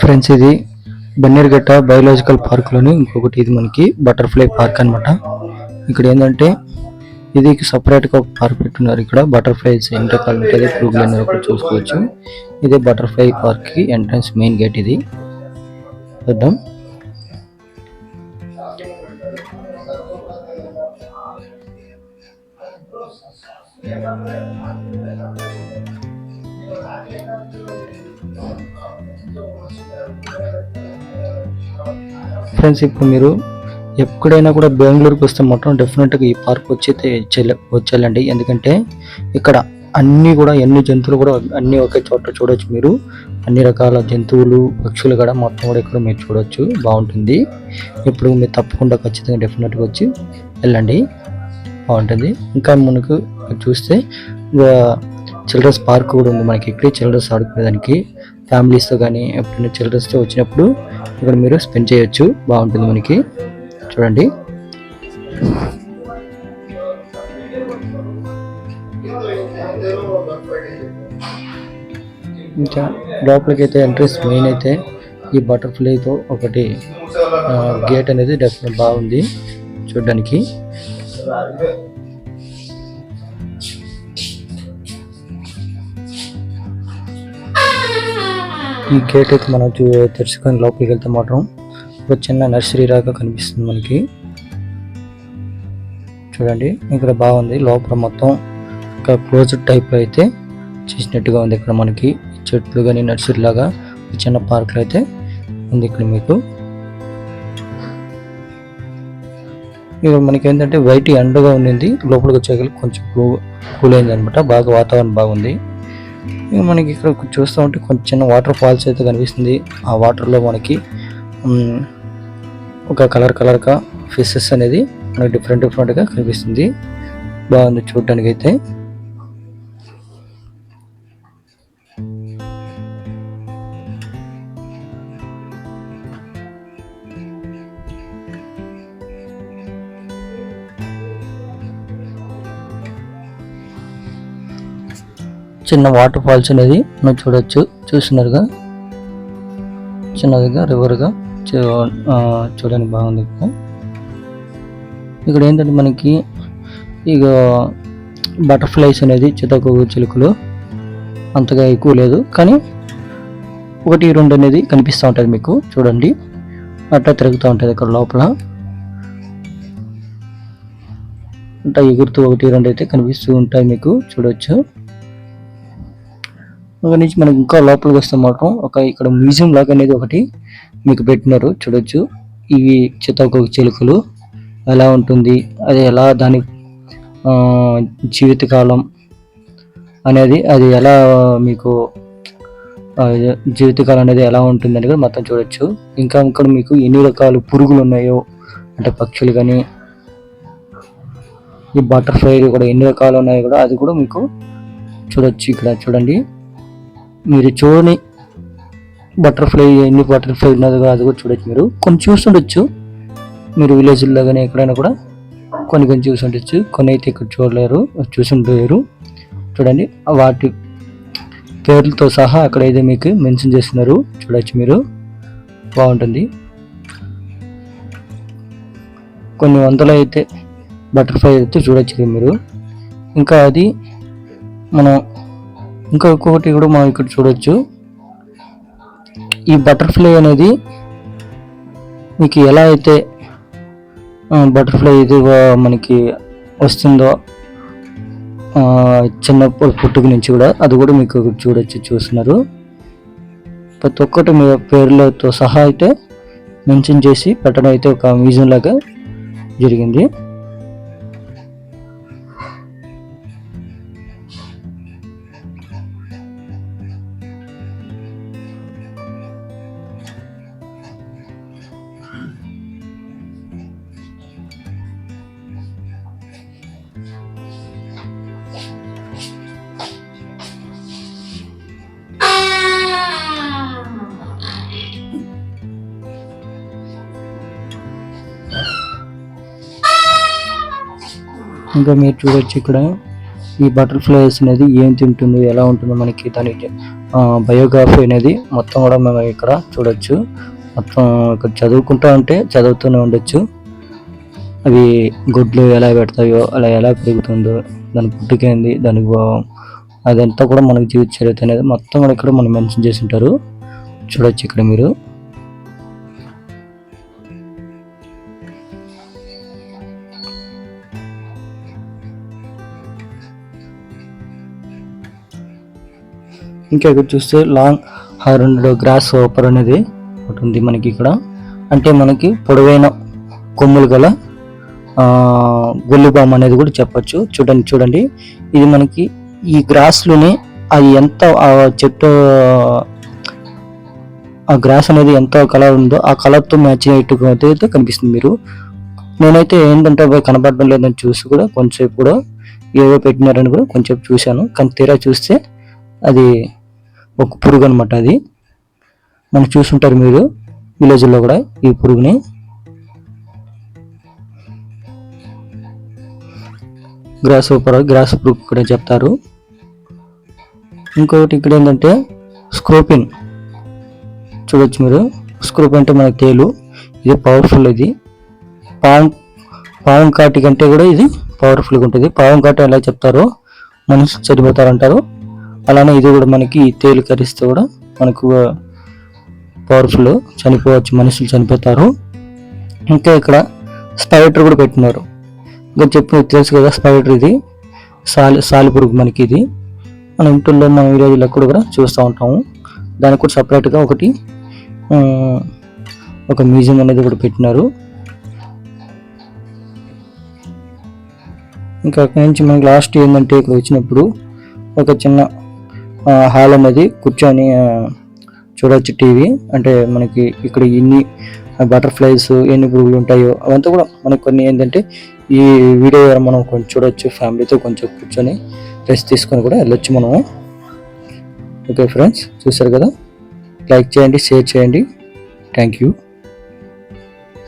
Friends, ఇది బన్నీర్ఘట్ట biological పార్క్లోని ఇంకొకటి. ఇది మనకి బటర్ఫ్లై పార్క్ అనమాట. ఇక్కడ ఏంటంటే ఇది సపరేట్గా ఒక పార్క్ పెట్టున్నారు. ఇక్కడ బటర్ఫ్లైస్ ఎన్ని రకాలు ఉంటుంది, పురుగులు అనేది ఒకటి చూసుకోవచ్చు. ఇదే బటర్ఫ్లై పార్క్కి ఎంట్రన్స్ మెయిన్ గేట్. ఇది చూద్దాం. ఫ్రెండ్స్, ఇప్పుడు మీరు ఎక్కడైనా కూడా బెంగళూరుకి వస్తే మాత్రం డెఫినెట్గా ఈ పార్క్ వచ్చేయాలండి. ఎందుకంటే ఇక్కడ అన్నీ కూడా ఎన్ని జంతువులు కూడా అన్నీ ఒకే చోట చూడవచ్చు. మీరు అన్ని రకాల జంతువులు, పక్షులు కూడా మొత్తం కూడా ఇక్కడ మీరు చూడవచ్చు. బాగుంటుంది. ఇప్పుడు మీరు తప్పకుండా ఖచ్చితంగా డెఫినెట్గా వచ్చి వెళ్ళండి, బాగుంటుంది. ఇంకా మనకు చూస్తే చిల్డ్రన్స్ పార్క్ కూడా ఉంది మనకి. ఇక్కడ చిల్డ్రన్స్ ఆడుకునేదానికి ఫ్యామిలీస్తో కానీ ఎప్పుడైనా చిల్డ్రన్స్తో వచ్చినప్పుడు ఇక్కడ మీరు స్పెండ్ చేయొచ్చు. బాగుంటుంది మనకి. చూడండి. ఇంకా లోపలికి అయితే ఎంట్రెన్స్ మెయిన్ అయితే ఈ బటర్ఫ్లైతో ఒకటి గేట్ అనేది డెఫినెట్ బాగుంది చూడడానికి. ఈ గేట్ అయితే మనం తెరుచుకొని లోపలికి వెళ్తే మాత్రం ఒక చిన్న నర్సరీ లాగా కనిపిస్తుంది మనకి. చూడండి, ఇక్కడ బాగుంది. లోపల మొత్తం ఒక క్లోజ్డ్ టైప్లో అయితే చేసినట్టుగా ఉంది. ఇక్కడ మనకి చెట్లు కానీ నర్సరీ లాగా చిన్న పార్క్లో అయితే ఉంది ఇక్కడ మీకు. ఇక్కడ మనకి ఏంటంటే వైట్ ఎండగా ఉండింది, లోపలికి వచ్చేకి కొంచెం కూల్ అయింది అనమాట. బాగా వాతావరణం బాగుంది. ఇక మనకి ఇక్కడ చూస్తూ ఉంటే కొంచెం చిన్న వాటర్ ఫాల్స్ అయితే కనిపిస్తుంది. ఆ వాటర్లో మనకి ఒక కలర్గా ఫిషెస్ అనేది మనకి డిఫరెంట్గా కనిపిస్తుంది. బాగుంది చూడడానికి అయితే. చిన్న వాటర్ ఫాల్స్ అనేది మనం చూడొచ్చు. చూస్తున్నారుగా, చిన్నదిగా రివర్గా చూడడానికి బాగుంది. ఇక్కడ ఏంటంటే మనకి ఇక బటర్ఫ్లైస్ అనేది చిలుకలు అంతగా ఎక్కువ లేదు, కానీ 1-2 అనేది కనిపిస్తూ ఉంటుంది మీకు. చూడండి, అట్లా తిరుగుతూ ఉంటుంది ఇక్కడ లోపల. అట్లా ఎగురుతూ 1-2 అయితే కనిపిస్తూ ఉంటాయి మీకు, చూడొచ్చు. అక్కడి నుంచి మనకి ఇంకా లోపలికి వస్తే మాత్రం ఇక్కడ మ్యూజియం లాగా అనేది ఒకటి మీకు పెట్టినారు. చూడొచ్చు, ఇవి చిలుకలు ఎలా ఉంటుంది, అది ఎలా దాని జీవితకాలం అనేది, అది ఎలా మీకు జీవితకాలం అనేది ఎలా ఉంటుంది అని కూడా మొత్తం చూడొచ్చు. ఇంకా ఇక్కడ మీకు ఎన్ని రకాల పురుగులు ఉన్నాయో, అంటే పక్షులు కానీ ఈ బటర్ఫ్లై కూడా ఎన్ని రకాలు ఉన్నాయో కూడా అది కూడా మీకు చూడొచ్చు. ఇక్కడ చూడండి, మీరు చూడని బటర్ఫ్లై ఎన్ని బటర్ఫ్లై ఉన్నది అది కూడా చూడొచ్చు. మీరు కొన్ని చూస్తుండొచ్చు, మీరు విలేజ్లో కానీ ఎక్కడైనా కూడా కొన్ని చూస్తుండొచ్చు. కొన్ని అయితే ఇక్కడ చూసుంటారు. చూడండి, వాటి పేర్లతో సహా అక్కడైతే మీకు మెన్షన్ చేస్తున్నారు. చూడొచ్చు మీరు, బాగుంటుంది. కొన్ని వందలు అయితే బటర్ఫ్లై అయితే చూడొచ్చు మీరు. ఇంకా అది మనం ఇంకొకటి కూడా మనం ఇక్కడ చూడొచ్చు. ఈ బటర్ఫ్లై అనేది మీకు ఎలా అయితే బటర్ఫ్లై ఇది మనకి వస్తుందో చిన్న పుట్టుక నుంచి కూడా, అది కూడా మీకు చూస్తున్నారు. ప్రతి ఒక్కటి మీ పేర్లతో సహా అయితే మెన్షన్ చేసి పెట్టడం అయితే ఒక మ్యూజియం లాగా జరిగింది. ఇంకా మీరు చూడొచ్చు ఇక్కడ ఈ బటర్ఫ్లైస్ అనేది ఏం తింటుందో, ఎలా ఉంటుందో మనకి దాని బయోగ్రఫీ అనేది మొత్తం కూడా మేము ఇక్కడ చూడొచ్చు. మొత్తం ఇక్కడ చదువుకుంటూ ఉంటే చదువుతూనే ఉండొచ్చు. అవి గుడ్లు ఎలా పెడతాయో, అలా ఎలా పెరుగుతుందో, దాని పుట్టుకేంది, దానికి అదంతా కూడా మనకి జీవిత చరిత్ర అనేది మొత్తం కూడా ఇక్కడ మనం మెన్షన్ చేసి ఉంటారు. చూడొచ్చు ఇక్కడ మీరు. ఇంకా ఇక్కడ చూస్తే లాంగ్ హార్న్డ్ గ్రాస్ హోపర్ అనేది ఒకటి ఉంది మనకి ఇక్కడ. అంటే మనకి పొడవైన కొమ్ములు గల గొల్లిబామ్ అనేది కూడా చెప్పొచ్చు. చూడండి ఇది మనకి ఈ గ్రాస్లోనే అది ఎంత చెట్టు ఆ గ్రాస్ అనేది ఎంత కలర్ ఉందో ఆ కలర్తో మ్యాచ్ అయ్యేట్టుగా కనిపిస్తుంది. మీరు నేనైతే ఏంటంటే అవి కనపడడం లేదని చూసి కూడా కొంచెంసేపు కూడా ఏవో పెట్టినారని కూడా కొంచెం చూశాను. కానీ తీరా చూస్తే అది ఒక పురుగు అనమాట. అది మనం చూసుంటారు మీరు విలేజ్లో కూడా ఈ పురుగుని. గ్రాస్ పురుగు కూడా చెప్తారు. ఇంకొకటి ఇక్కడ ఏంటంటే స్క్రోపిన్. చూడొచ్చు మీరు. స్క్రోప్ అంటే మనకి తేలు. ఇది పవర్ఫుల్. ఇది పావం కాటి కంటే కూడా ఇది పవర్ఫుల్గా ఉంటుంది. పావం కాటి ఎలా చెప్తారో మనుషులు చనిపోతారంటారు, అలానే ఇది కూడా మనకి తేలు కరిస్తే కూడా మనకు పవర్ఫుల్, చనిపోవచ్చు, మనుషులు చనిపోతారు. ఇంకా ఇక్కడ స్పైడర్ కూడా పెట్టినారు. ఇంకా తెలుసు కదా స్పైడర్, ఇది సాలిపురుగు మనకి. ఇది మన ఇంట్లో మన విలేజ్లో కూడా చూస్తూ ఉంటాము. దానికి కూడా సపరేట్గా ఒక మ్యూజియం అనేది కూడా పెట్టినారు. ఇంకా అక్కడి నుంచి మనకి లాస్ట్ ఏంటంటే ఇక్కడ వచ్చినప్పుడు ఒక చిన్న హాల్ అనేది కూర్చొని చూడవచ్చు టీవీ. అంటే మనకి ఇక్కడ ఎన్ని బటర్ఫ్లైస్, ఎన్ని పురుగులు ఉంటాయో అవంతా కూడా మనకి కొన్ని ఏంటంటే ఈ వీడియో ద్వారా మనం కొంచెం చూడొచ్చు. ఫ్యామిలీతో కొంచెం కూర్చొని రెస్ట్ తీసుకొని కూడా వెళ్ళొచ్చు మనము. ఓకే ఫ్రెండ్స్, చూసారు కదా. లైక్ చేయండి, షేర్ చేయండి. Thank you.